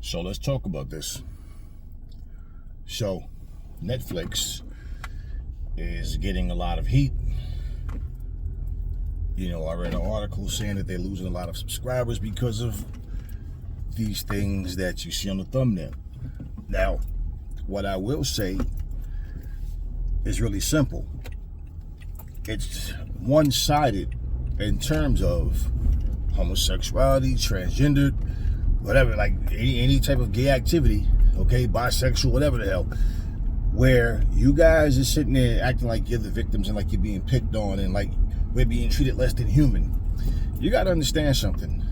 So let's talk about this. So Netflix is getting a lot of heat. You know, I read an article saying that they're losing a lot of subscribers because of these things that you see on the thumbnail. Now, what I will say is really simple. It's one-sided in terms of homosexuality, transgender, whatever, like any type of gay activity, okay, bisexual, whatever the hell, where you guys are sitting there acting like you're the victims and like you're being picked on and like we're being treated less than human. You got to understand something,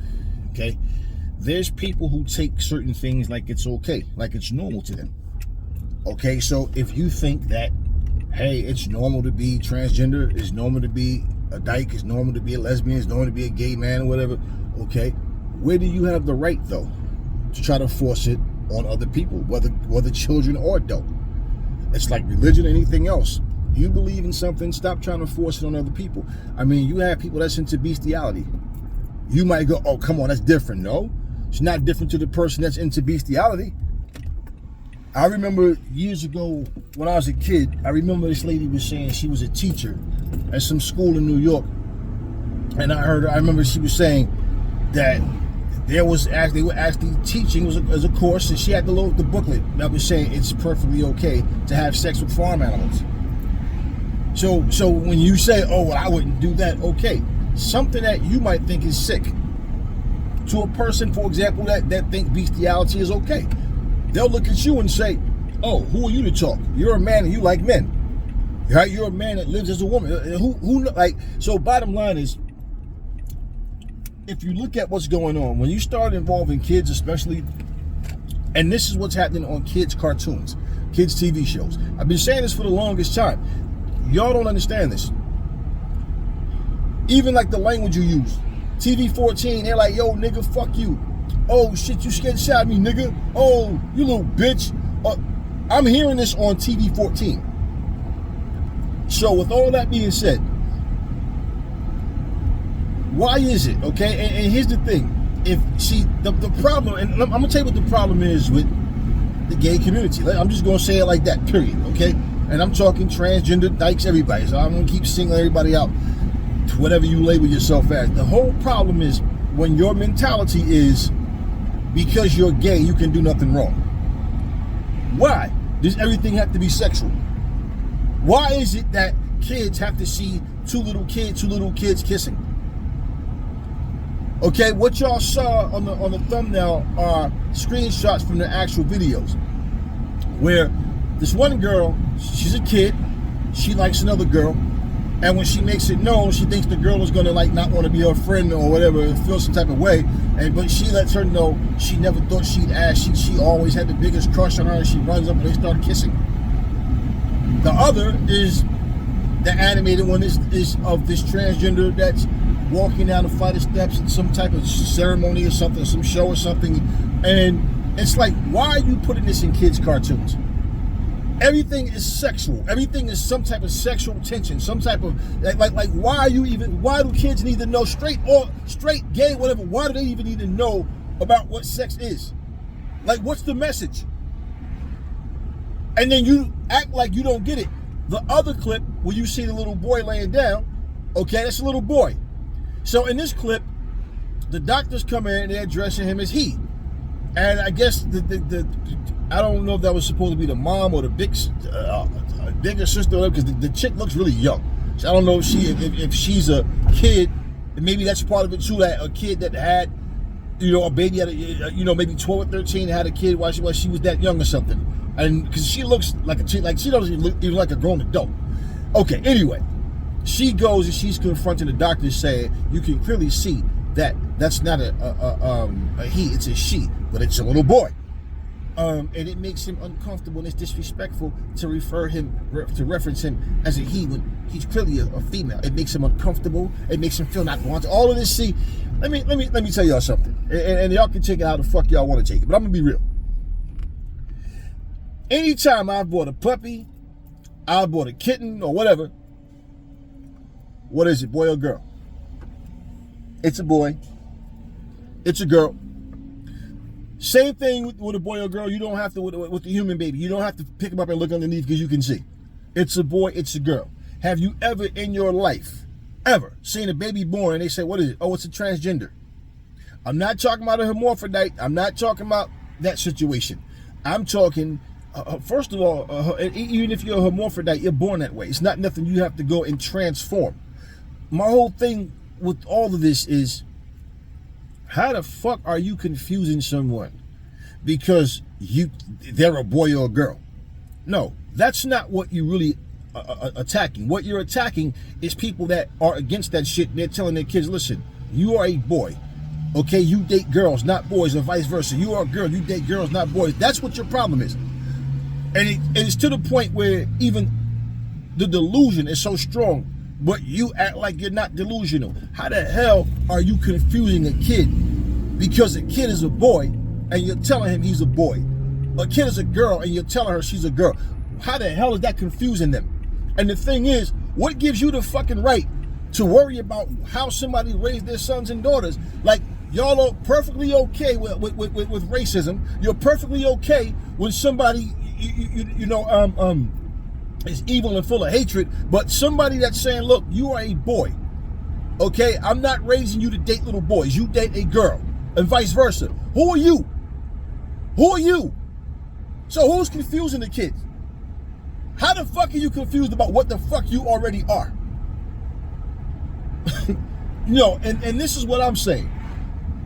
okay? There's people who take certain things like it's okay, like it's normal to them, okay? So if you think that, hey, it's normal to be transgender, it's normal to be a dyke, it's normal to be a lesbian, it's normal to be a gay man or whatever, okay, where do you have the right, though, to try to force it on other people, whether children or adult? It's like religion or anything else. You believe in something, stop trying to force it on other people. I mean, you have people that's into bestiality. You might go, oh, come on, that's different. No, it's not different to the person that's into bestiality. I remember years ago when I was a kid, I remember this lady was saying she was a teacher at some school in New York. And I remember she was saying that they were actually teaching as a course, and she had the booklet that was saying it's perfectly okay to have sex with farm animals. So when you say, oh, well, I wouldn't do that, okay, something that you might think is sick to a person, for example, that think bestiality is okay, they'll look at you and say, oh, who are you to talk? You're a man and you like men, right? You're a man that lives as a woman. So bottom line is, if you look at what's going on, when you start involving kids especially, and this is what's happening on kids' cartoons, kids' TV shows. I've been saying this for the longest time. Y'all don't understand this. Even like the language you use. TV 14, they're like, yo, nigga, fuck you. Oh, shit, you scared to shot at me, nigga. Oh, you little bitch. I'm hearing this on TV 14. So with all that being said, why is it, okay? And here's the thing. The problem, and I'm going to tell you what the problem is with the gay community. I'm just going to say it like that, period, okay? And I'm talking transgender, dykes, everybody. So I'm going to keep singling everybody out to whatever you label yourself as. The whole problem is when your mentality is because you're gay, you can do nothing wrong. Why does everything have to be sexual? Why is it that kids have to see two little kids kissing? Okay, what y'all saw on the thumbnail are screenshots from the actual videos where this one girl, she's a kid, she likes another girl, and when she makes it known, she thinks the girl is gonna like not want to be her friend or whatever, feel some type of way, but she lets her know she never thought she'd ask. She always had the biggest crush on her, and she runs up and they start kissing. The other is the animated one is of this transgender that's walking down the flight of steps at some type of ceremony or something, some show or something, and it's like, why are you putting this in kids' cartoons? Everything is sexual. Everything is some type of sexual tension, some type of like why do kids need to know, straight, gay, whatever, why do they even need to know about what sex is? Like, what's the message? And then you act like you don't get it. The other clip where you see the little boy laying down, okay, that's a little boy. So in this clip, the doctors come in and they're addressing him as he. And I guess I don't know if that was supposed to be the mom or the bigger sister, because the chick looks really young. So I don't know if she's a kid, and maybe that's part of it too, that a kid that had, a baby at maybe 12 or 13 had a kid while she was that young or something. And because she looks like a chick, like she doesn't look even like a grown adult. Okay, anyway. She goes and she's confronting the doctor, saying, you can clearly see that that's not a he, it's a she, but it's a little boy. And it makes him uncomfortable and it's disrespectful to reference him as a he when he's clearly a female. It makes him uncomfortable. It makes him feel not wanted. All of this. See, let me tell y'all something, and y'all can take it how the fuck y'all want to take it. But I'm gonna be real. Anytime I bought a puppy, I bought a kitten or whatever. What is it, boy or girl? It's a boy. It's a girl. Same thing with a boy or girl. You don't have to, with the human baby, you don't have to pick them up and look underneath because you can see. It's a boy, it's a girl. Have you ever in your life, ever, seen a baby born and they say, what is it? Oh, it's a transgender. I'm not talking about a hermaphrodite. I'm not talking about that situation. I'm talking, first of all, even if you're a hermaphrodite, you're born that way. It's not nothing you have to go and transform. My whole thing with all of this is, how the fuck are you confusing someone because they're a boy or a girl? No, that's not what you really attacking. What you're attacking is people that are against that shit. And they're telling their kids, listen, you are a boy. Okay, you date girls, not boys, or vice versa. You are a girl, you date girls, not boys. That's what your problem is. And it's to the point where even the delusion is so strong, but you act like you're not delusional. How the hell are you confusing a kid because a kid is a boy and you're telling him he's a boy? A kid is a girl and you're telling her she's a girl. How the hell is that confusing them? And the thing is, what gives you the fucking right to worry about how somebody raised their sons and daughters? Like, y'all are perfectly okay with racism. You're perfectly okay when somebody, is evil and full of hatred. But somebody that's saying, look, you are a boy. Okay, I'm not raising you to date little boys. You date a girl, and vice versa. Who are you? Who are you? So who's confusing the kids? How the fuck are you confused about what the fuck you already are? And this is what I'm saying.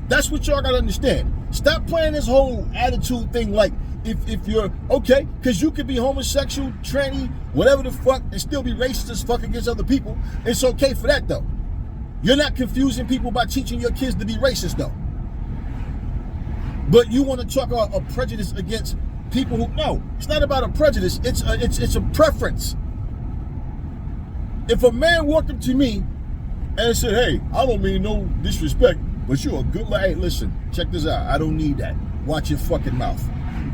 That's what y'all gotta understand. Stop playing this whole attitude thing like if you're okay, because you could be homosexual, tranny, whatever the fuck, and still be racist as fuck against other people. It's okay for that though. You're not confusing people by teaching your kids to be racist though. But you want to talk about a prejudice against people who, no, it's not about a prejudice, it's a preference. If a man walked up to me and said, hey, I don't mean no disrespect, but you're a good lad. Hey, listen, check this out. I don't need that. Watch your fucking mouth.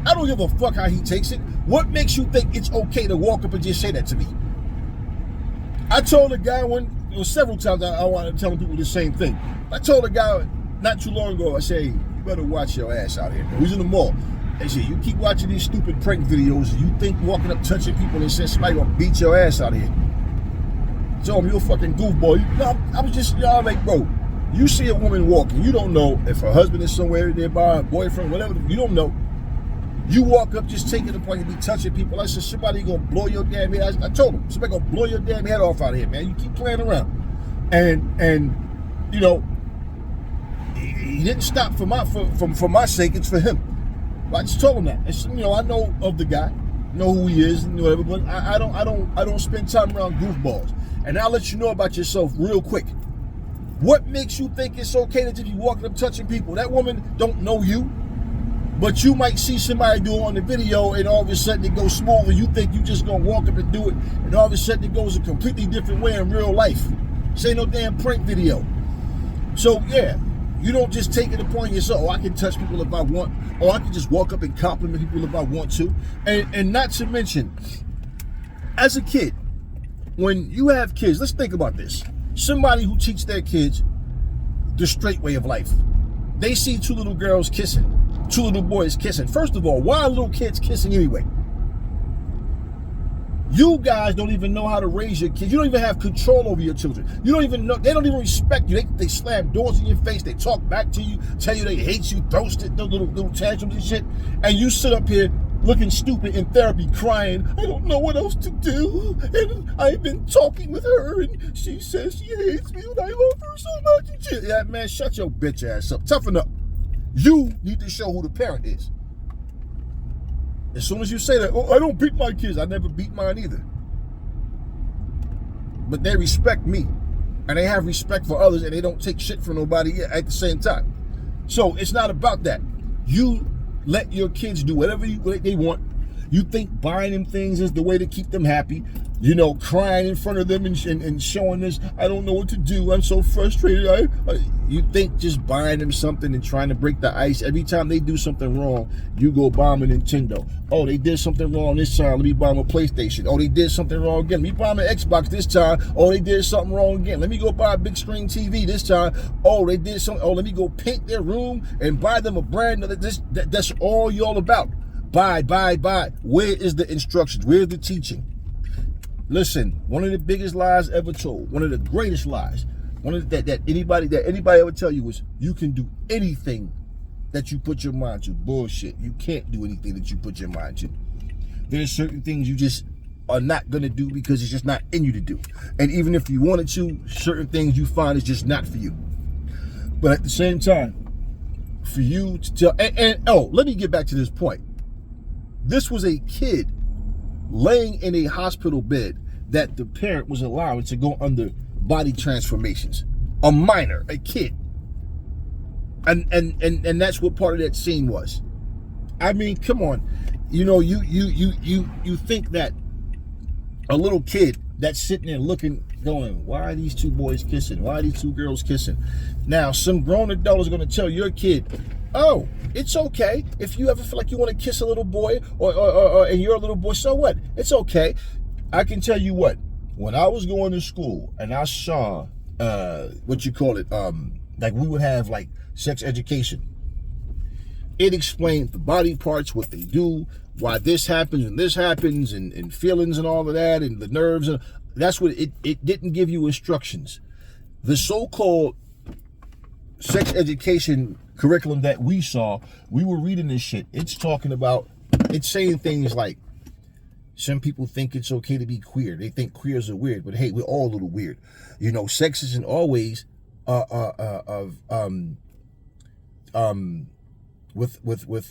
I don't give a fuck how he takes it. What makes you think it's okay to walk up and just say that to me? I told a guy several times I wanted to tell people the same thing. I told a guy not too long ago, I say, you better watch your ass out here. He's in the mall. I said, you keep watching these stupid prank videos and you think walking up touching people and saying somebody gonna beat your ass out here. I told him, you're a fucking goofball. I was just, like, bro, you see a woman walking, you don't know if her husband is somewhere nearby, a boyfriend, whatever, you don't know. You walk up just taking the point to be touching people. I said, somebody gonna blow your damn head. I told him, somebody gonna blow your damn head off out here, man. You keep playing around. And he didn't stop for my sake, it's for him. I just told him that. It's, I know of the guy, know who he is and whatever, but I don't spend time around goofballs. And I'll let you know about yourself real quick. What makes you think it's okay to just be walking up touching people? That woman don't know you, but you might see somebody do it on the video and all of a sudden it goes smooth and you think you just gonna walk up and do it and all of a sudden it goes a completely different way in real life. This ain't no damn prank video. So yeah, you don't just take it upon yourself, oh, I can touch people if I want, or I can just walk up and compliment people if I want to. And not to mention, as a kid, when you have kids, let's think about this. Somebody who teaches their kids the straight way of life. They see two little girls kissing, two little boys kissing. First of all, why are little kids kissing anyway? You guys don't even know how to raise your kids. You don't even have control over your children. You don't even know, they don't even respect you. They slam doors in your face. They talk back to you, tell you they hate you, throw little tantrums and shit. And you sit up here looking stupid in therapy, crying, I don't know what else to do. And I've been talking with her and she says she hates me and I love her so much and shit. Yeah, man, shut your bitch ass up. Toughen up. You need to show who the parent is. As soon as you say that, oh, I don't beat my kids. I never beat mine either. But they respect me. And they have respect for others and they don't take shit from nobody at the same time. So it's not about that. You let your kids do whatever they want. You think buying them things is the way to keep them happy. crying in front of them and showing this, I don't know what to do, I'm so frustrated. You think just buying them something and trying to break the ice, every time they do something wrong, you go buy them a Nintendo. Oh, they did something wrong this time, let me buy them a PlayStation. Oh, they did something wrong again, let me buy them an Xbox this time. Oh, they did something wrong again, let me go buy a big screen TV this time. Oh, they did something, oh, let me go paint their room and buy them a brand new, that's all y'all about. Buy. Where is the instructions? Where's the teaching? Listen, one of the biggest lies ever told, one of the greatest lies, that anybody ever tell you was you can do anything that you put your mind to. Bullshit. You can't do anything that you put your mind to. There's certain things you just are not gonna do because it's just not in you to do. And even if you wanted to, certain things you find is just not for you. But at the same time, for you to tell, let me get back to this point. This was a kid laying in a hospital bed that the parent was allowing to go under body transformations. A minor, a kid. And that's what part of that scene was. I mean, come on. You think that a little kid that's sitting there looking, going, why are these two boys kissing? Why are these two girls kissing? Now, some grown adult is going to tell your kid, oh, it's okay if you ever feel like you want to kiss a little boy or and you're a little boy, so what? It's okay. I can tell you what, when I was going to school and I saw, like we would have like sex education, it explained the body parts, what they do, why this happens and feelings and all of that and the nerves. And that's what it didn't give you instructions. The so-called sex education curriculum that we saw, we were reading this shit. It's saying things like, some people think it's okay to be queer. They think queers are weird, but hey, we're all a little weird. Sex isn't always with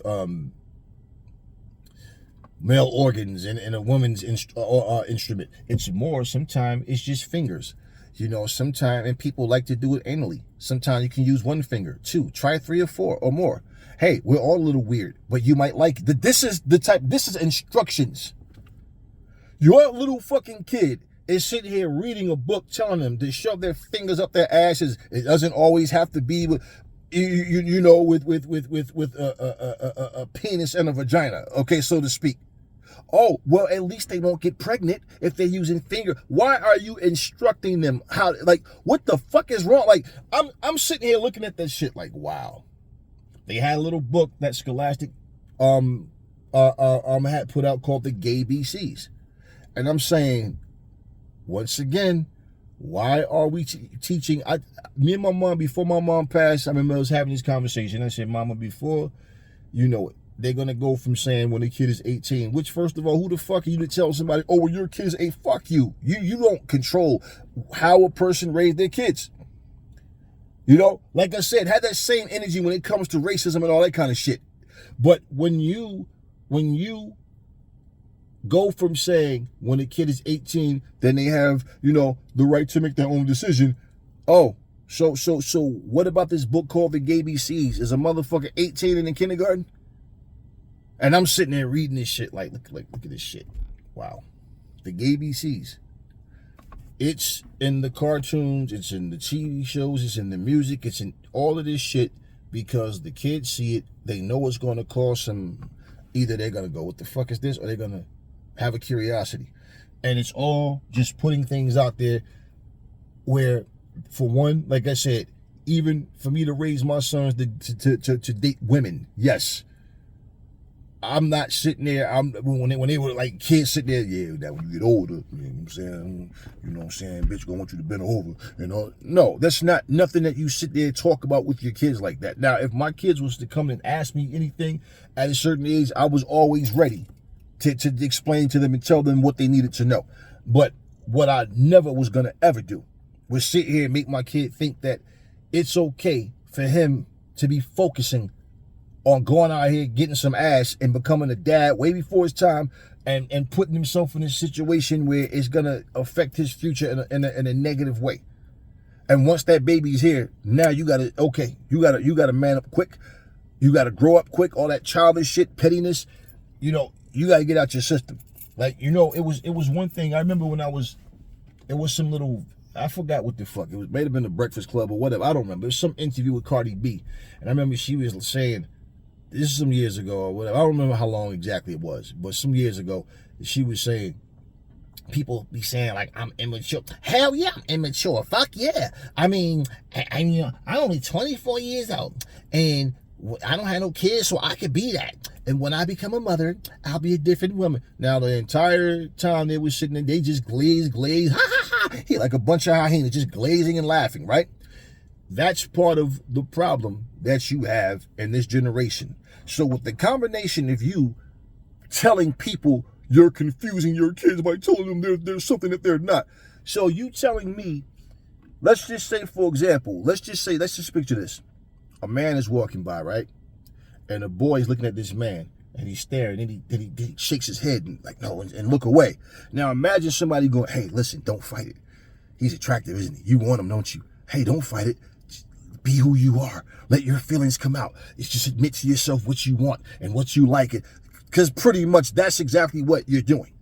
male organs and a woman's instrument. It's more, sometimes it's just fingers. Sometimes, and people like to do it anally. Sometimes you can use one finger, two, try 3 or 4 or more. Hey, we're all a little weird, but you might like it. This is instructions. Your little fucking kid is sitting here reading a book telling them to shove their fingers up their asses. It doesn't always have to be with a penis and a vagina, okay, so to speak. Oh, well, at least they won't get pregnant if they're using finger. Why are you instructing them how, like, what the fuck is wrong? Like, I'm sitting here looking at that shit like, wow. They had a little book that Scholastic had put out called the Gay BCs. And I'm saying, once again, why are we teaching? Me and my mom, before my mom passed, I remember I was having this conversation. I said, Mama, before, they're going to go from saying when a kid is 18, which, first of all, who the fuck are you to tell somebody, oh, well, your kid is 8? Fuck you. You don't control how a person raised their kids. Like I said, have that same energy when it comes to racism and all that kind of shit. But when you go from saying when a kid is 18, then they have, the right to make their own decision. Oh, so what about this book called The Gay BCs? Is a motherfucker 18 and in kindergarten? And I'm sitting there reading this shit like, look at this shit. Wow. The Gay BCs. It's in the cartoons, it's in the TV shows, it's in the music, it's in all of this shit because the kids see it, they know it's going to cause some, either they're going to go, what the fuck is this? Or they're going to have a curiosity. And it's all just putting things out there where, for one, like I said, even for me to raise my sons to date women, yes. I'm not sitting there, when they were like kids sitting there, yeah, that when you get older, you know what I'm saying, bitch gonna want you to bend over, No, that's not nothing that you sit there and talk about with your kids like that. Now, if my kids was to come and ask me anything at a certain age, I was always ready to explain to them and tell them what they needed to know. But what I never was gonna ever do was sit here and make my kid think that it's okay for him to be focusing on going out here, getting some ass and becoming a dad way before his time and putting himself in a situation where it's going to affect his future in a negative way. And once that baby's here, now you got to man up quick. You got to grow up quick. All that childish shit, pettiness, you got to get out your system. Like, you know, it was one thing. I remember when it was some little, I forgot what the fuck. It was, may have been the Breakfast Club or whatever. I don't remember. It was some interview with Cardi B. And I remember she was saying, this is some years ago or whatever. I don't remember how long exactly it was, but some years ago, she was saying, people be saying like I'm immature. Hell yeah, I'm immature. Fuck yeah. I mean, I'm only 24 years old and I don't have no kids, so I could be that. And when I become a mother, I'll be a different woman. Now the entire time they were sitting there, they just glaze, ha ha ha. He like a bunch of hyenas just glazing and laughing, right? That's part of the problem that you have in this generation. So with the combination of you telling people you're confusing your kids by telling them there's something that they're not. So you telling me, let's just say, for example, let's just picture this. A man is walking by, right? And a boy is looking at this man and he's staring and he shakes his head and like, no, and look away. Now imagine somebody going, hey, listen, don't fight it. He's attractive, isn't he? You want him, don't you? Hey, don't fight it. Be who you are. Let your feelings come out. It's just admit to yourself what you want and what you like it. Because pretty much that's exactly what you're doing.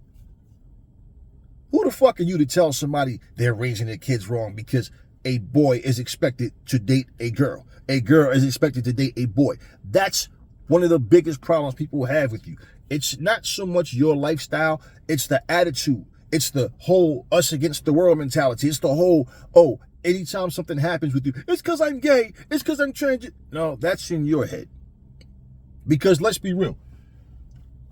Who the fuck are you to tell somebody they're raising their kids wrong because a boy is expected to date a girl? A girl is expected to date a boy. That's one of the biggest problems people have with you. It's not so much your lifestyle. It's the attitude. It's the whole us against the world mentality. It's the whole, oh, anytime something happens with you, it's because I'm gay. It's because I'm trans. No, that's in your head. Because let's be real.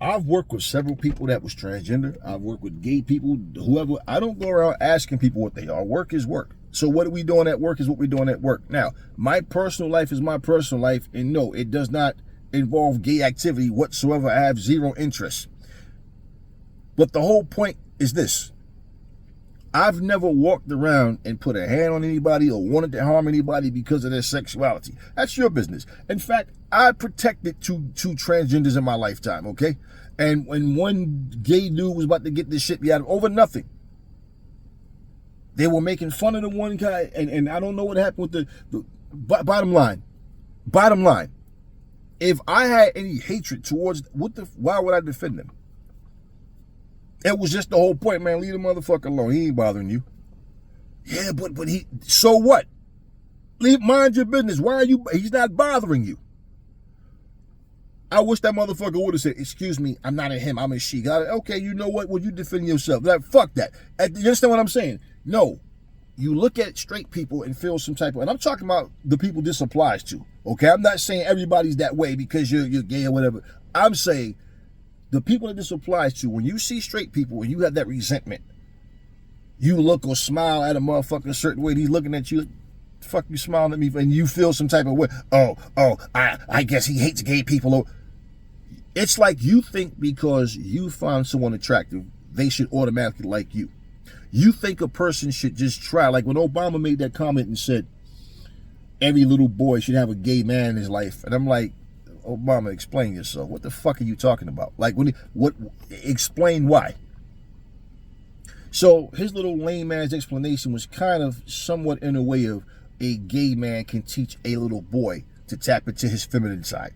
I've worked with several people that was transgender. I've worked with gay people, whoever. I don't go around asking people what they are. Work is work. So what are we doing at work is what we're doing at work. Now, my personal life is my personal life. And no, it does not involve gay activity whatsoever. I have zero interest. But the whole point is this. I've never walked around and put a hand on anybody or wanted to harm anybody because of their sexuality. That's your business. In fact, I protected two transgenders in my lifetime, okay? And when one gay dude was about to get this shit beat over nothing, they were making fun of the one guy, and I don't know what happened with the bottom line. Bottom line, if I had any hatred towards, why would I defend them? It was just the whole point, man. Leave the motherfucker alone. He ain't bothering you. Yeah, but so what? Mind your business. Why are you, he's not bothering you. I wish that motherfucker would have said, excuse me, I'm not a him, I'm a she. Okay, you know what? Well, you defend yourself. Fuck that. You understand what I'm saying? No. You look at straight people and feel some type of, and I'm talking about the people this applies to. Okay, I'm not saying everybody's that way because you're gay or whatever. I'm saying the people that this applies to, when you see straight people and you have that resentment, you look or smile at a motherfucker a certain way, and he's looking at you, fuck you smiling at me, and you feel some type of way. I guess he hates gay people. It's like you think because you find someone attractive, they should automatically like you. You think a person should just try, like when Obama made that comment and said, every little boy should have a gay man in his life. And I'm like, Obama, explain yourself. What the fuck are you talking about? Like, explain why. So his little lame ass explanation was kind of somewhat in a way of a gay man can teach a little boy to tap into his feminine side.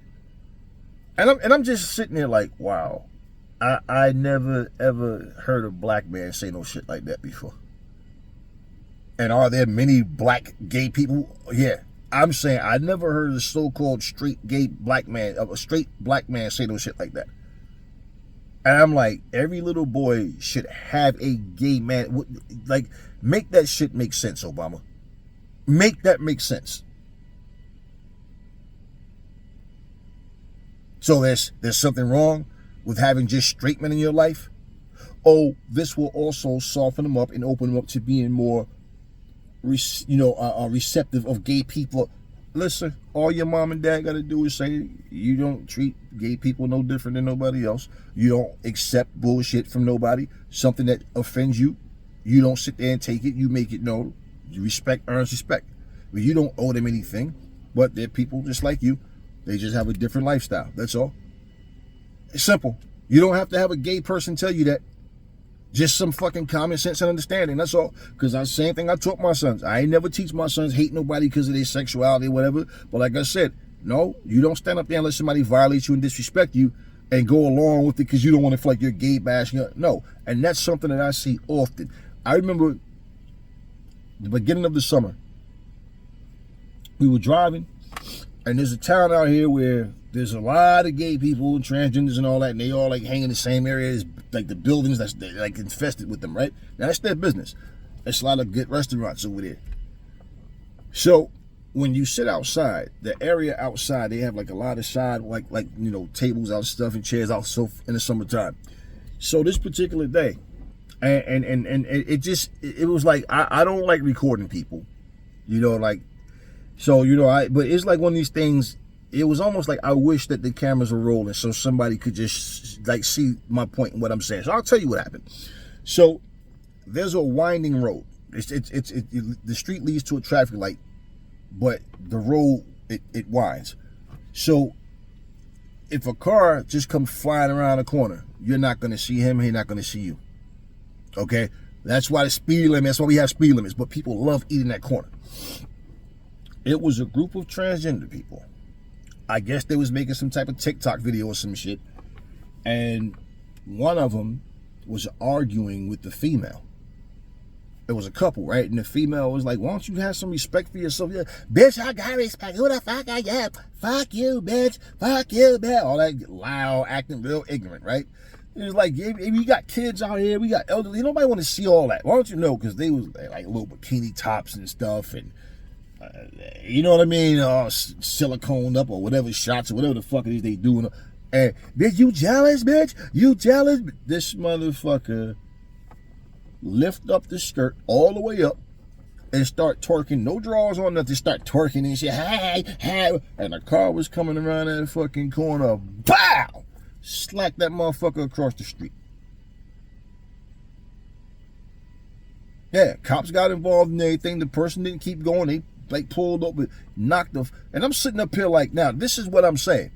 And I'm just sitting there like, wow, I never ever heard a black man say no shit like that before. And are there many black gay people? Yeah. I'm saying I never heard a so-called straight gay black man, a straight black man say no shit like that. And I'm like, every little boy should have a gay man. Like, make that shit make sense, Obama. Make that make sense. So there's something wrong with having just straight men in your life? Oh, this will also soften them up and open them up to being more receptive of gay people. Listen, all your mom and dad got to do is say you don't treat gay people no different than nobody else. You don't accept bullshit from nobody. Something that offends you, you don't sit there and take it. You make it known. Respect earns respect. But you don't owe them anything. But they're people just like you. They just have a different lifestyle. That's all. It's simple. You don't have to have a gay person tell you that. Just some fucking common sense and understanding. That's all. Because that's the same thing I taught my sons. I ain't never teach my sons hate nobody because of their sexuality or whatever. But like I said, no, you don't stand up there and let somebody violate you and disrespect you and go along with it because you don't want to feel like you're gay bashing. No, and that's something that I see often. I remember the beginning of the summer, we were driving, and there's a town out here where there's a lot of gay people and transgenders and all that, and they all like hang in the same areas, like the buildings that's like infested with them, right? Now that's their business. There's a lot of good restaurants over there. So when you sit outside, the area outside, they have like a lot of side, like you know, tables out, stuff and chairs out, so in the summertime. So this particular day, and it was like I don't like recording people, you know, like, so you know, but it's like one of these things. It was almost like I wish that the cameras were rolling so somebody could just like see my point and what I'm saying. So I'll tell you what happened. So there's a winding road. The street leads to a traffic light, but the road it winds. So if a car just comes flying around the corner, you're not going to see him. He's not going to see you. Okay, that's why the speed limit. That's why we have speed limits. But people love eating that corner. It was a group of transgender people. I guess they was making some type of TikTok video or some shit, and one of them was arguing with the female. It was a couple, right? And the female was like, "Why don't you have some respect for yourself?" Yeah, bitch, I got respect. Who the fuck I am? Fuck you, bitch. Fuck you, bitch. All that loud, acting real ignorant, right? It was like, yeah, we got kids out here, we got elderly. Nobody want to see all that. Why don't you know? Because they was like little bikini tops and stuff, and you know what I mean? Silicone up or whatever shots or whatever the fuck it is they doing. And bitch, you jealous, bitch? You jealous? This motherfucker lift up the skirt all the way up and start twerking. No drawers on, nothing. Start twerking and shit. Hey, hey. And the car was coming around that fucking corner. Bow! Slack that motherfucker across the street. Yeah, cops got involved in everything. The person didn't keep going. They like pulled up and knocked off. And I'm sitting up here like, now, this is what I'm saying.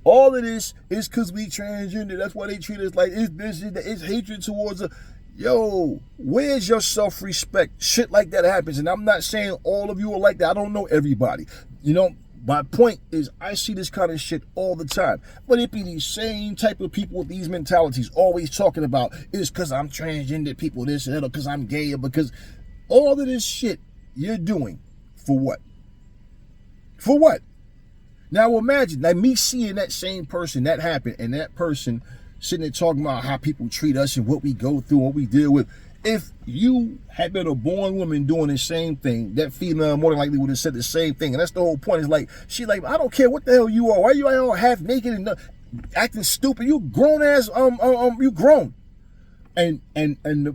All of this is because we transgender. That's why they treat us like it's hatred towards us. Yo, where's your self-respect? Shit like that happens. And I'm not saying all of you are like that. I don't know everybody. You know, my point is I see this kind of shit all the time. But it be these same type of people with these mentalities always talking about it's because I'm transgender people, this and that, or because I'm gay, or because all of this shit you're doing. For what? For what? Now imagine, like me seeing that same person that happened, and that person sitting there talking about how people treat us and what we go through, what we deal with. If you had been a born woman doing the same thing, that female more than likely would have said the same thing. And that's the whole point. It's like, she like, I don't care what the hell you are. Why you all half naked and acting stupid? You grown ass, you grown. And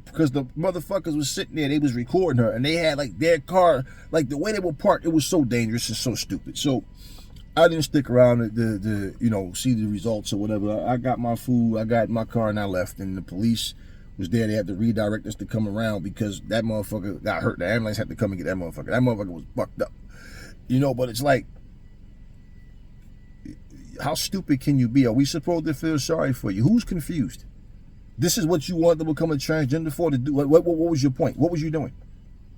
because the motherfuckers was sitting there, they was recording her, and they had like their car, like the way they were parked, it was so dangerous and so stupid. So I didn't stick around to you know, see the results or whatever. I got my food, I got my car, and I left. And the police was there. They had to redirect us to come around because that motherfucker got hurt. The ambulance had to come and get that motherfucker. That motherfucker was fucked up. You know, but it's like, how stupid can you be? Are we supposed to feel sorry for you? Who's confused? This is what you want to become a transgender for, to do? What was your point? What was you doing?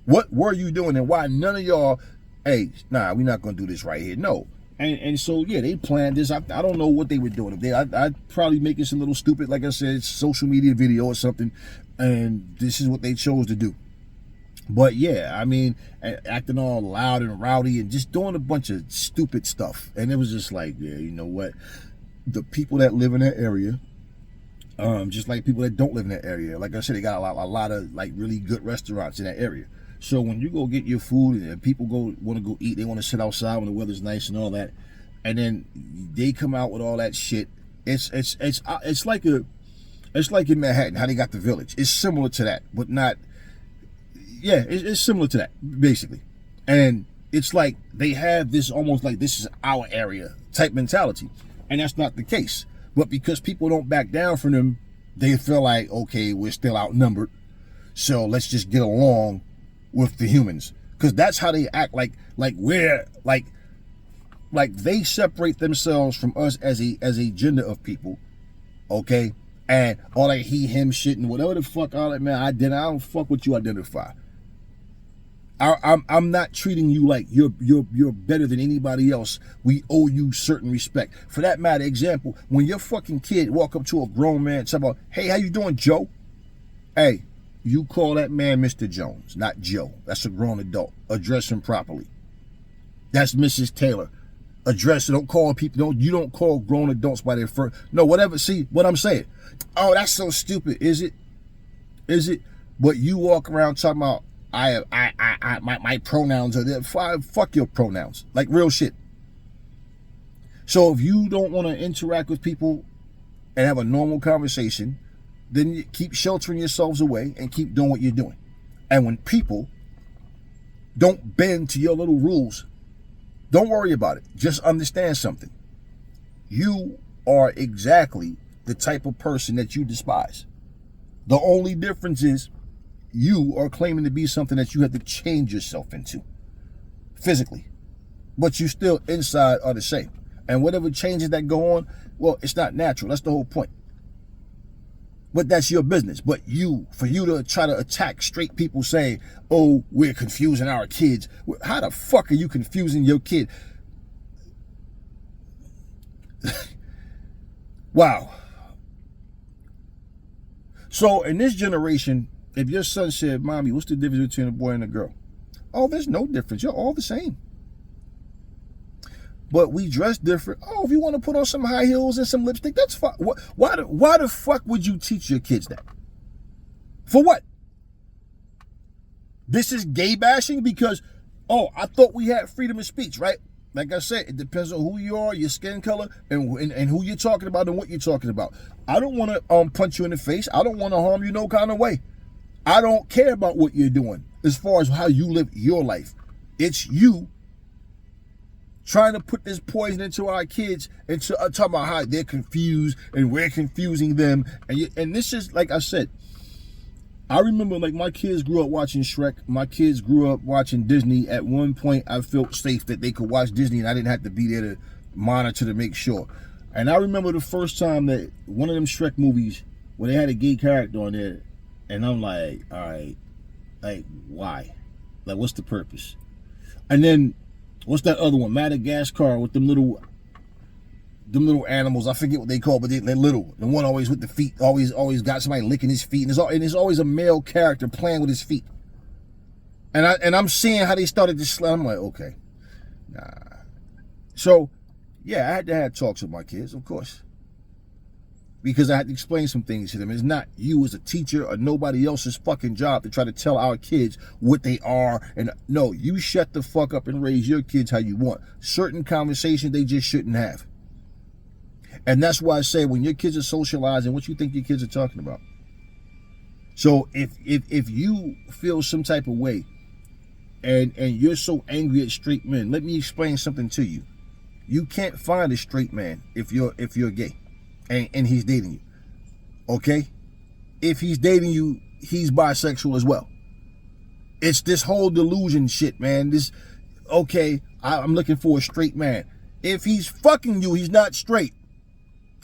What were you doing? And why none of y'all, hey, nah, we're not going to do this right here. No. And so, yeah, they planned this. I don't know what they were doing. I'd probably make this a little stupid, like I said, social media video or something. And this is what they chose to do. But, yeah, I mean, acting all loud and rowdy and just doing a bunch of stupid stuff. And it was just like, yeah, you know what? The people that live in that area, just like people that don't live in that area, like I said, they got a lot of like really good restaurants in that area. So when you go get your food and people want to go eat, they want to sit outside when the weather's nice and all that, and then they come out with all that shit. It's like in Manhattan how they got the Village. It's similar to that, but not. Yeah, it's similar to that basically, and it's like they have this almost like this is our area type mentality, and that's not the case. But because people don't back down from them, they feel like, okay, we're still outnumbered, so let's just get along with the humans. Because that's how they act, like we're like they separate themselves from us as a gender of people, okay? And all that he, him shit and whatever the fuck all that, man, I don't fuck what you identify. I'm not treating you like you're better than anybody else. We owe you certain respect. For that matter, example, when your fucking kid walk up to a grown man and say about, hey, how you doing, Joe? Hey, you call that man Mr. Jones, not Joe. That's a grown adult. Address him properly. That's Mrs. Taylor. Address it. Don't call people. You don't call grown adults by their first. No, whatever. See what I'm saying? Oh, that's so stupid. Is it? Is it? But you walk around talking about my pronouns are there. Fuck your pronouns. Like real shit. So if you don't want to interact with people and have a normal conversation, then you keep sheltering yourselves away and keep doing what you're doing. And when people don't bend to your little rules, don't worry about it. Just understand something. You are exactly the type of person that you despise. The only difference is you are claiming to be something that you have to change yourself into physically, but you still inside are the same. And whatever changes that go on, well, it's not natural. That's the whole point. But that's your business. But for you to try to attack straight people saying, oh, we're confusing our kids. How the fuck are you confusing your kid? Wow. So in this generation, if your son said, Mommy, what's the difference between a boy and a girl? Oh, there's no difference. You're all the same. But we dress different. Oh, if you want to put on some high heels and some lipstick, that's fine. Why the fuck would you teach your kids that? For what? This is gay bashing because, oh, I thought we had freedom of speech, right? Like I said, it depends on who you are, your skin color, and who you're talking about and what you're talking about. I don't want to punch you in the face. I don't want to harm you no kind of way. I don't care about what you're doing as far as how you live your life. It's you trying to put this poison into our kids and talking about how they're confused and we're confusing them. And this is, like I said, I remember like my kids grew up watching Shrek. My kids grew up watching Disney. At one point, I felt safe that they could watch Disney and I didn't have to be there to monitor to make sure. And I remember the first time that one of them Shrek movies where they had a gay character on there, and I'm like, all right, like, why? Like, what's the purpose? And then, what's that other one? Madagascar with them little animals. I forget what they call, but they're little. The one always with the feet, always got somebody licking his feet. And there's always a male character playing with his feet. And I'm seeing how they started to slam. I'm like, okay, nah. So, yeah, I had to have talks with my kids, of course. Because I had to explain some things to them. It's not you as a teacher or nobody else's fucking job to try to tell our kids what they are. And no, you shut the fuck up and raise your kids how you want. Certain conversations they just shouldn't have. And that's why I say when your kids are socializing, what you think your kids are talking about. So if you feel some type of way and you're so angry at straight men, let me explain something to you. You can't find a straight man if you're gay. And he's dating you, okay? If he's dating you, he's bisexual as well. It's this whole delusion shit, man. I'm looking for a straight man. If he's fucking you, he's not straight.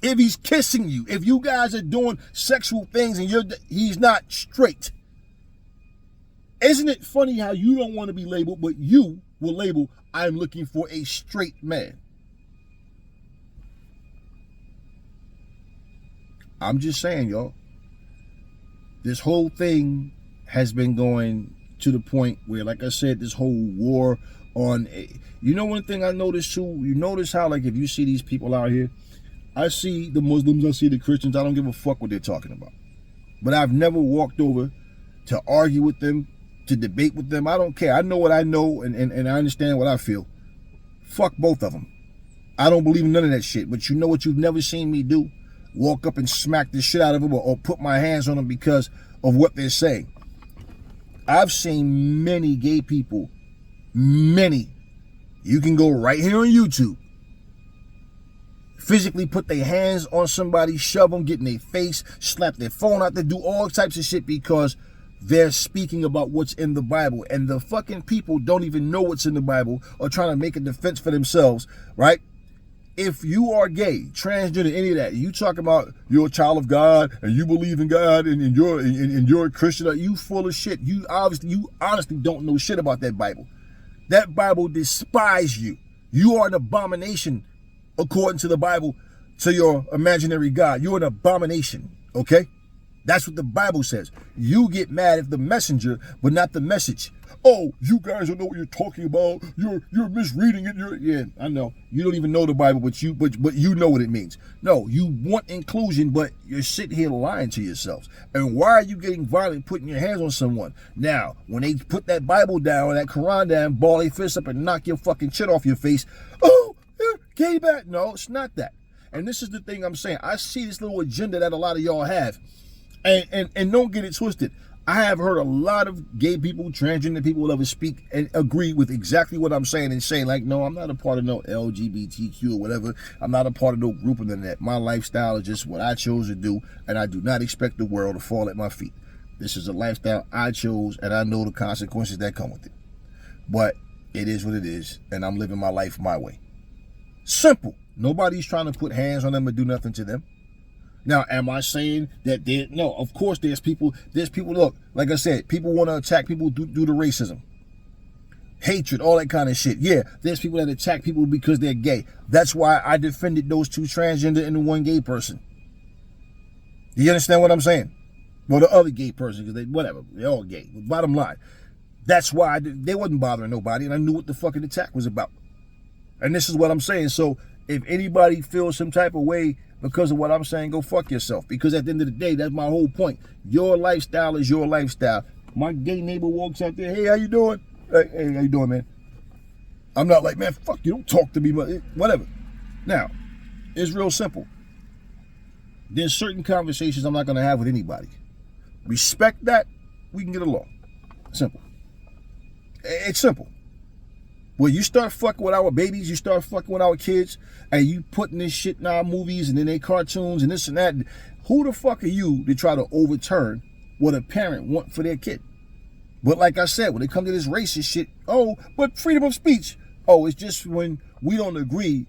If he's kissing you, if you guys are doing sexual things and he's not straight. Isn't it funny how you don't want to be labeled, but you will label, I'm looking for a straight man? I'm just saying, y'all, this whole thing has been going to the point where, like I said, this whole war on, one thing I noticed too, you notice how, like, if you see these people out here, I see the Muslims, I see the Christians, I don't give a fuck what they're talking about. But I've never walked over to argue with them, to debate with them. I don't care. I know what I know and I understand what I feel. Fuck both of them. I don't believe in none of that shit. But you know what you've never seen me do? Walk up and smack the shit out of them or put my hands on them because of what they're saying. I've seen many gay people, many. You can go right here on YouTube. Physically put their hands on somebody, shove them, get in their face, slap their phone out, they do all types of shit because they're speaking about what's in the Bible. And the fucking people don't even know what's in the Bible or trying to make a defense for themselves, right? If you are gay, transgender, any of that, you talk about you're a child of God and you believe in God and you're a Christian, you full of shit. You honestly don't know shit about that Bible. That Bible despises you. You are an abomination, according to the Bible, to your imaginary God. You're an abomination, okay? That's what the Bible says. You get mad at the messenger, but not the message. Oh, you guys don't know what you're talking about. You're misreading it. Yeah, I know. You don't even know the Bible, but you know what it means. No, you want inclusion, but you're sitting here lying to yourselves. And why are you getting violent, putting your hands on someone? Now, when they put that Bible down, that Quran down, ball their fist up and knock your fucking shit off your face, oh, gay back. No, it's not that. And this is the thing I'm saying. I see this little agenda that a lot of y'all have. And don't get it twisted. I have heard a lot of gay people, transgender people, whatever, speak and agree with exactly what I'm saying and saying, like, no, I'm not a part of no LGBTQ or whatever. I'm not a part of no group of that. My lifestyle is just what I chose to do, and I do not expect the world to fall at my feet. This is a lifestyle I chose, and I know the consequences that come with it. But it is what it is, and I'm living my life my way. Simple. Nobody's trying to put hands on them or do nothing to them. Now, am I saying that no, of course there's people, look, like I said, people want to attack people due to racism, hatred, all that kind of shit. Yeah, there's people that attack people because they're gay. That's why I defended those two transgender and the one gay person. Do you understand what I'm saying? Well, the other gay person, because they're all gay. But bottom line, that's why they wasn't bothering nobody, and I knew what the fucking attack was about. And this is what I'm saying. So if anybody feels some type of way because of what I'm saying, go fuck yourself. Because at the end of the day, that's my whole point. Your lifestyle is your lifestyle. My gay neighbor walks out there, hey, how you doing? Hey, how you doing, man? I'm not like, man, fuck you, don't talk to me, whatever. Now, it's real simple. There's certain conversations I'm not going to have with anybody. Respect that, we can get along. Simple. It's simple. Well, you start fucking with our babies, you start fucking with our kids, and you putting this shit in our movies and in their cartoons and this and that. Who the fuck are you to try to overturn what a parent want for their kid? But like I said, when it comes to this racist shit, oh, but freedom of speech. Oh, it's just when we don't agree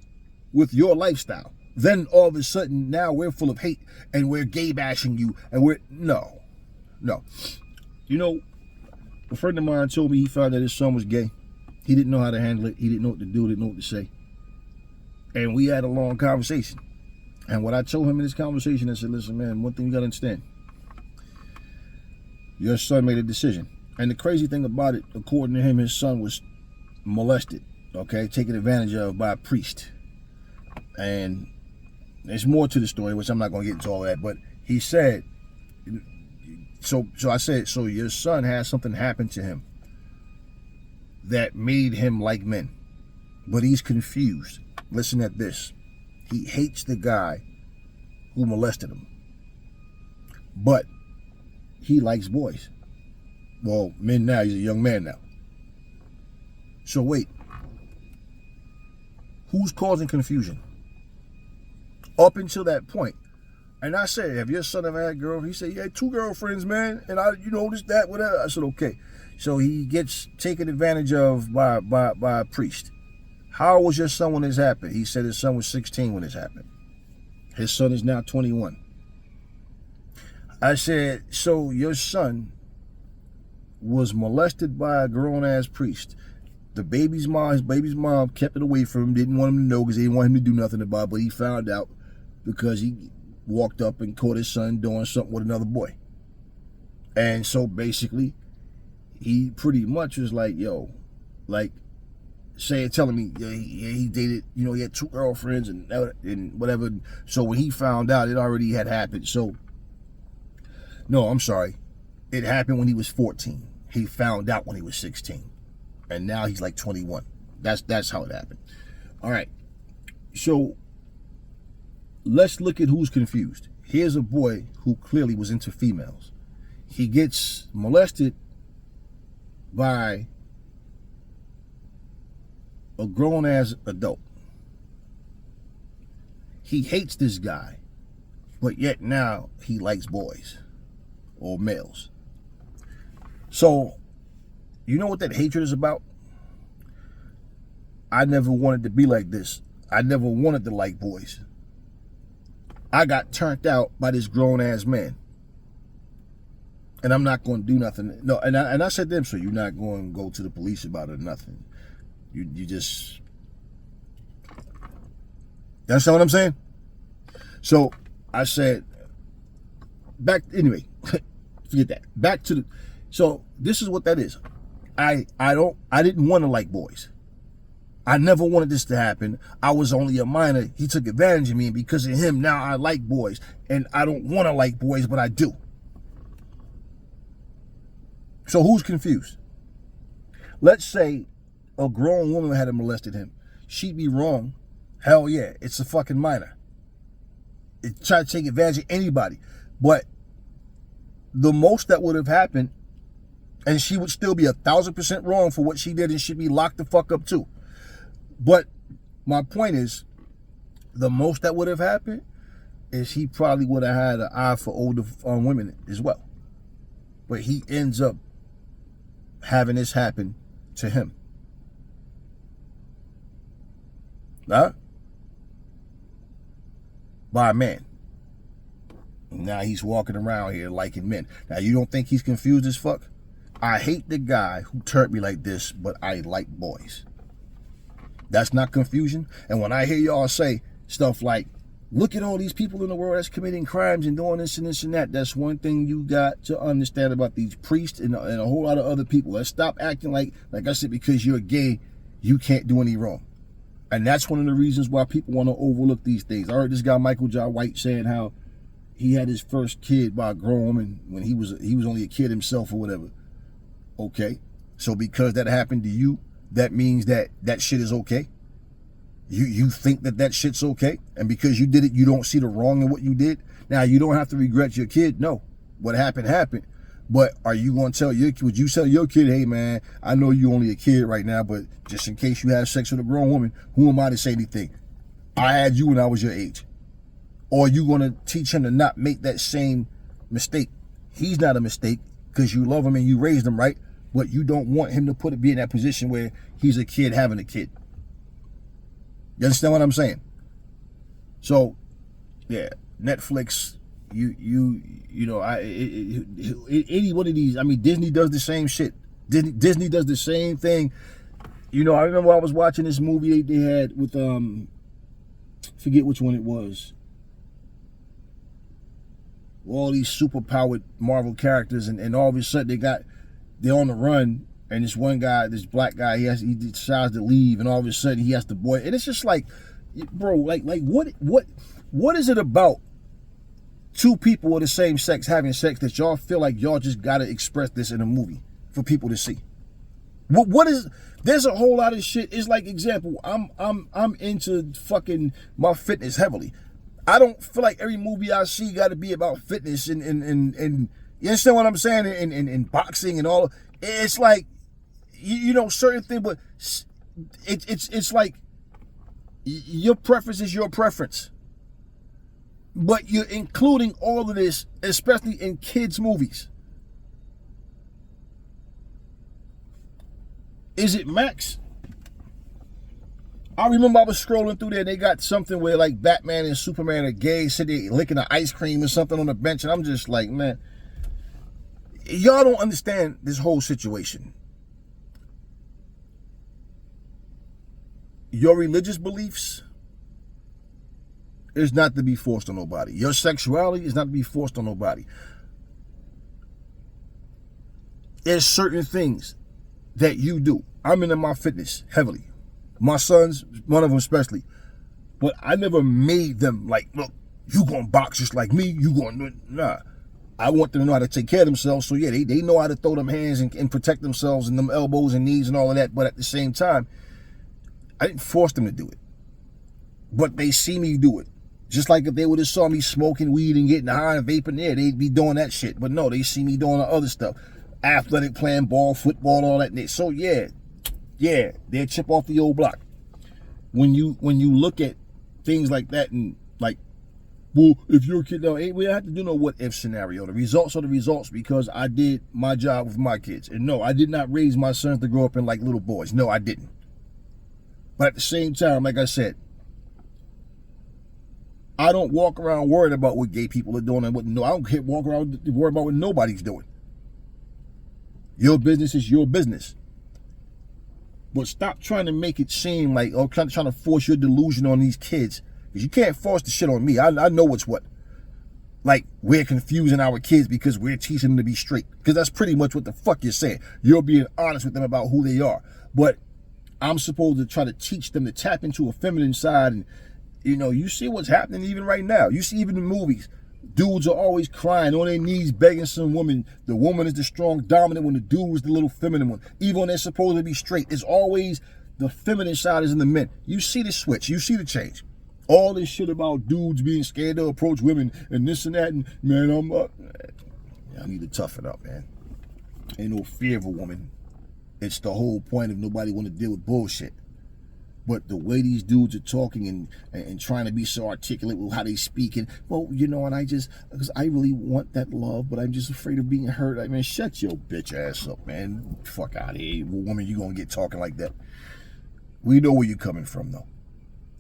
with your lifestyle. Then all of a sudden, now we're full of hate and we're gay bashing you and no. You know, a friend of mine told me he found that his son was gay. He didn't know how to handle it. He didn't know what to do. Didn't know what to say. And we had a long conversation. And what I told him in this conversation, I said, listen, man, one thing you got to understand. Your son made a decision. And the crazy thing about it, according to him, his son was molested, okay, taken advantage of by a priest. And there's more to the story, which I'm not going to get into all that. But he said, so I said, so your son had something happen to him that made him like men, but he's confused. Listen at this. He hates the guy who molested him, but he likes boys. Well, men now, he's a young man now. So wait, who's causing confusion? Up until that point, and I said, have your son ever had a girl? He said, yeah, 2 girlfriends, man, and this, that, whatever. I said, okay. So he gets taken advantage of by a priest. How old was your son when this happened? He said his son was 16 when this happened. His son is now 21. I said, so your son was molested by a grown-ass priest. His baby's mom kept it away from him, didn't want him to know because they didn't want him to do nothing about it, but he found out because he walked up and caught his son doing something with another boy. And so basically, he pretty much was like, yo, like, telling me, yeah, he dated, he had 2 girlfriends and whatever. So when he found out, it already had happened. So, no, I'm sorry. It happened when he was 14. He found out when he was 16. And now he's like 21. That's how it happened. All right. So, let's look at who's confused. Here's a boy who clearly was into females. He gets molested by a grown-ass adult. He hates this guy, but yet now he likes boys or males. So, you know what that hatred is about? I never wanted to be like this. I never wanted to like boys. I got turned out by this grown-ass man. And I'm not going to do nothing. No, and I said to him, so you're not going to go to the police about it or nothing. You just... You understand what I'm saying? So I said, anyway, forget that. Back to the... So this is what that is. I didn't want to like boys. I never wanted this to happen. I was only a minor. He took advantage of me, and because of him, now I like boys. And I don't want to like boys, but I do. So who's confused? Let's say a grown woman had molested him. She'd be wrong. Hell yeah, it's a fucking minor. It tried to take advantage of anybody. But the most that would have happened, and she would still be 1,000% wrong for what she did and should be locked the fuck up too. But my point is, the most that would have happened is he probably would have had an eye for older women as well. But he ends up having this happen to him. Huh? By a man. Now he's walking around here liking men. Now you don't think he's confused as fuck? I hate the guy who turned me like this, but I like boys. That's not confusion. And when I hear y'all say stuff like, look at all these people in the world that's committing crimes and doing this and this and that, that's one thing you got to understand about these priests and a whole lot of other people. Let's stop acting like I said, because you're gay, you can't do any wrong. And that's one of the reasons why people want to overlook these things. I heard this guy, Michael J. White, saying how he had his first kid by a grown woman when he was only a kid himself or whatever. Okay, so because that happened to you, that means that shit is okay? You think that shit's okay? And because you did it, you don't see the wrong in what you did? Now, you don't have to regret your kid. No. What happened, happened. But are you going to tell would you tell your kid, hey, man, I know you only a kid right now, but just in case you have sex with a grown woman, who am I to say anything? I had you when I was your age. Or are you going to teach him to not make that same mistake? He's not a mistake because you love him and you raised him, right? But you don't want him to be in that position where he's a kid having a kid. You understand what I'm saying? So, yeah, Netflix, you know, any one of these. I mean, Disney does the same shit. Disney does the same thing. You know, I remember I was watching this movie they had with forget which one it was. All these super powered Marvel characters, and all of a sudden they're on the run. And this one guy, this black guy, he decides to leave, and all of a sudden he has to boy. And it's just like, bro, like what is it about two people of the same sex having sex that y'all feel like y'all just gotta express this in a movie for people to see? What is? There's a whole lot of shit. It's like, example, I'm into fucking my fitness heavily. I don't feel like every movie I see got to be about fitness and you understand what I'm saying? And boxing and all. It's like, you know, certain things, but it's like your preference is your preference. But you're including all of this, especially in kids' movies. Is it Max? I remember I was scrolling through there. They got something where like Batman and Superman are gay, sitting there licking an ice cream or something on the bench, and I'm just like, man, y'all don't understand this whole situation. Your religious beliefs is not to be forced on nobody. Your sexuality is not to be forced on nobody. There's certain things that you do. I'm into my fitness heavily. My sons, one of them especially. But I never made them like, look, you gonna box just like me, you gonna, nah. I want them to know how to take care of themselves. So yeah, they know how to throw them hands and protect themselves and them elbows and knees and all of that. But at the same time, I didn't force them to do it. But they see me do it. Just like if they would have saw me smoking weed and getting high and vaping there, they'd be doing that shit. But no, they see me doing the other stuff. Athletic, playing ball, football, all that. So yeah, they'll chip off the old block. When you look at things like that and like, well, if you're a kid, no, we don't have to do no what if scenario. The results are the results because I did my job with my kids. And no, I did not raise my sons to grow up in like little boys. No, I didn't. But at the same time, like I said, I don't walk around worried about what gay people are doing and what no. I don't walk around worried about what nobody's doing. Your business is your business. But stop trying to make it seem like, or trying to force your delusion on these kids. Because you can't force the shit on me. I know what's what. Like, we're confusing our kids because we're teaching them to be straight. Because that's pretty much what the fuck you're saying. You're being honest with them about who they are. But I'm supposed to try to teach them to tap into a feminine side. And, you know, you see what's happening even right now. You see even in movies. Dudes are always crying on their knees, begging some woman. The woman is the strong, dominant one. The dude is the little feminine one. Even when they're supposed to be straight, it's always the feminine side is in the men. You see the switch. You see the change. All this shit about dudes being scared to approach women and this and that. And, man, I need to toughen up, man. Ain't no fear of a woman. It's the whole point of nobody want to deal with bullshit. But the way these dudes are talking and trying to be so articulate with how they speak, and well, you know, and because I really want that love, but I'm just afraid of being hurt. I mean, shut your bitch ass up, man. Fuck out of here. What woman you gonna get talking like that? We know where you're coming from, though.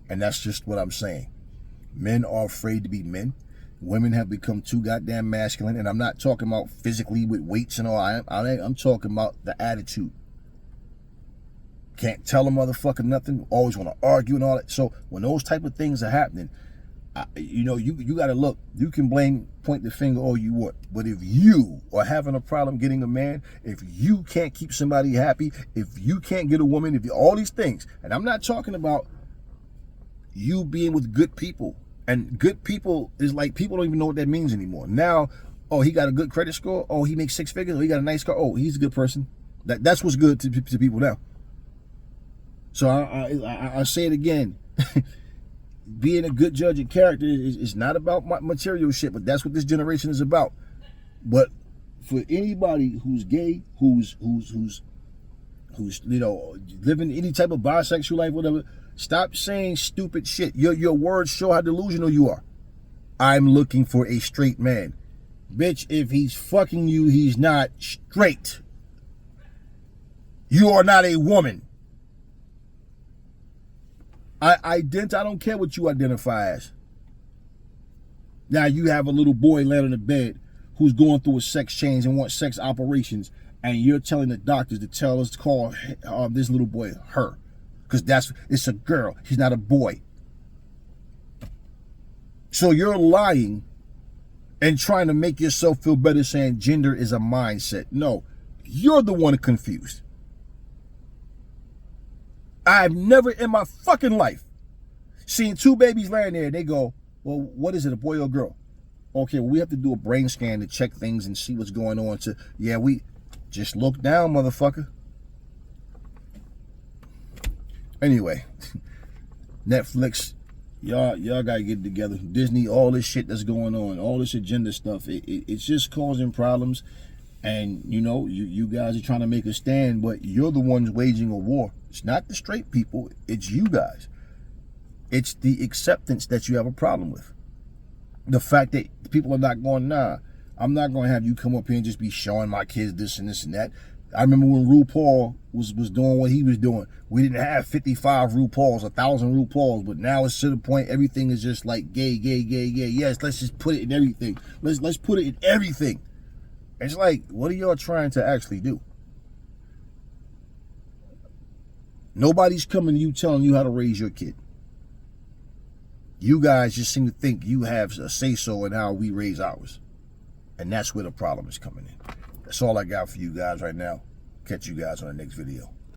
And that's just what I'm saying. Men are afraid to be men. Women have become too goddamn masculine, and I'm not talking about physically with weights and all. I'm talking about the attitude. Can't tell a motherfucker nothing. Always want to argue and all that. So when those type of things are happening, you know, you got to look. You can point the finger all you want. But if you are having a problem getting a man, if you can't keep somebody happy, if you can't get a woman, if you, all these things, and I'm not talking about you being with good people. And good people is like, people don't even know what that means anymore. Now, oh, he got a good credit score. Oh, he makes 6 figures. Oh, he got a nice car. Oh, he's a good person. That's what's good to people now. So I say it again. Being a good judge of character is not about material shit, but that's what this generation is about. But for anybody who's gay, who's you know, living any type of bisexual life, whatever, stop saying stupid shit. Your words show how delusional you are. I'm looking for a straight man. Bitch, if he's fucking you, he's not straight. You are not a woman. I don't care what you identify as. Now you have a little boy laying in the bed who's going through a sex change and wants sex operations, and you're telling the doctors to call this little boy her, because it's a girl. He's not a boy. So you're lying and trying to make yourself feel better, saying gender is a mindset. No, you're the one confused. I've never in my fucking life seen 2 babies laying there and they go, well, what is it, a boy or a girl? Okay, well, we have to do a brain scan to check things and see what's going on. Yeah, we just look down, motherfucker. Anyway, Netflix, y'all gotta get it together. Disney, all this shit that's going on, all this agenda stuff, it's just causing problems. And, you know, you guys are trying to make a stand, but you're the ones waging a war. It's not the straight people. It's you guys. It's the acceptance that you have a problem with. The fact that people are not going, nah, I'm not going to have you come up here and just be showing my kids this and this and that. I remember when RuPaul was doing what he was doing. We didn't have 55 RuPauls, 1,000 RuPauls, but now it's to the point everything is just like gay, gay, gay, gay. Yes, let's just put it in everything. Let's put it in everything. It's like, what are y'all trying to actually do? Nobody's coming to you telling you how to raise your kid. You guys just seem to think you have a say-so in how we raise ours. And that's where the problem is coming in. That's all I got for you guys right now. Catch you guys on the next video.